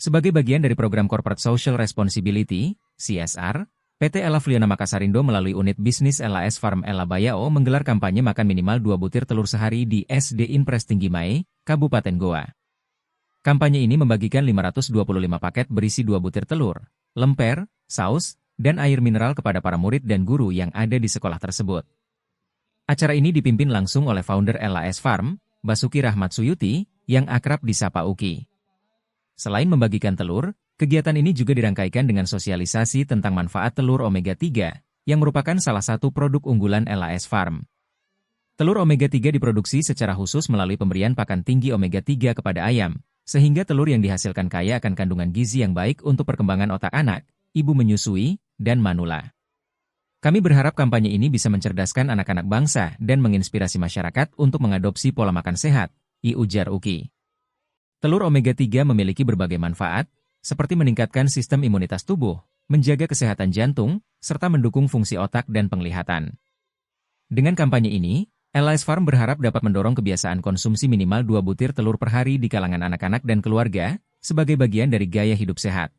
Sebagai bagian dari program Corporate Social Responsibility, CSR, PT Elafliona Makassarindo melalui unit bisnis LAS Farm Ella Bayao menggelar kampanye makan minimal 2 butir telur sehari di SD Impres Tinggi Mae, Kabupaten Goa. Kampanye ini membagikan 525 paket berisi 2 butir telur, lemper, saus, dan air mineral kepada para murid dan guru yang ada di sekolah tersebut. Acara ini dipimpin langsung oleh founder LAS Farm, Basuki Rahmat Suyuti, yang akrab disapa Uki. Selain membagikan telur, kegiatan ini juga dirangkaikan dengan sosialisasi tentang manfaat telur omega 3, yang merupakan salah satu produk unggulan LAS Farm. Telur omega 3 diproduksi secara khusus melalui pemberian pakan tinggi omega 3 kepada ayam, sehingga telur yang dihasilkan kaya akan kandungan gizi yang baik untuk perkembangan otak anak, ibu menyusui, dan manula. Kami berharap kampanye ini bisa mencerdaskan anak-anak bangsa dan menginspirasi masyarakat untuk mengadopsi pola makan sehat, ujar Uki. Telur omega 3 memiliki berbagai manfaat, seperti meningkatkan sistem imunitas tubuh, menjaga kesehatan jantung, serta mendukung fungsi otak dan penglihatan. Dengan kampanye ini, LAS Farm berharap dapat mendorong kebiasaan konsumsi minimal 2 butir telur per hari di kalangan anak-anak dan keluarga, sebagai bagian dari gaya hidup sehat.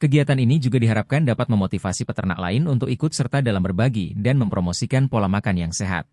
Kegiatan ini juga diharapkan dapat memotivasi peternak lain untuk ikut serta dalam berbagi dan mempromosikan pola makan yang sehat.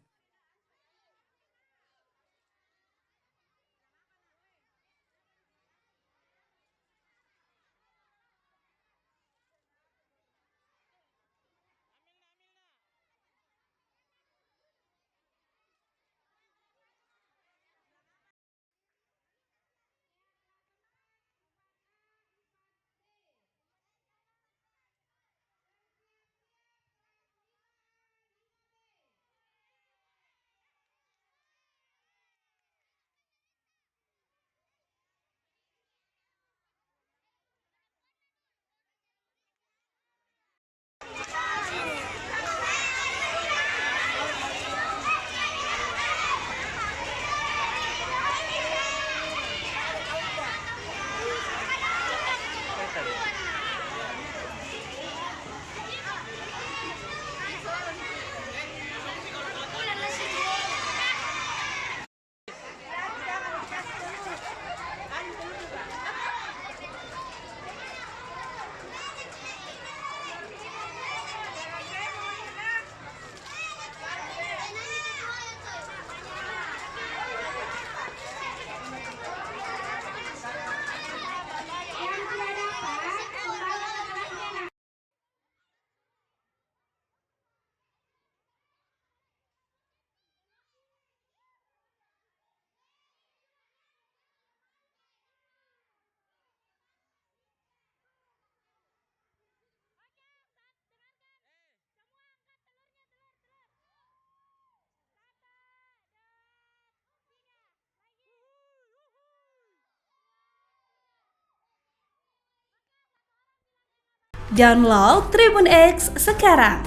Download Tribun X sekarang,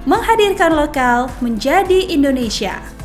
menghadirkan lokal menjadi Indonesia.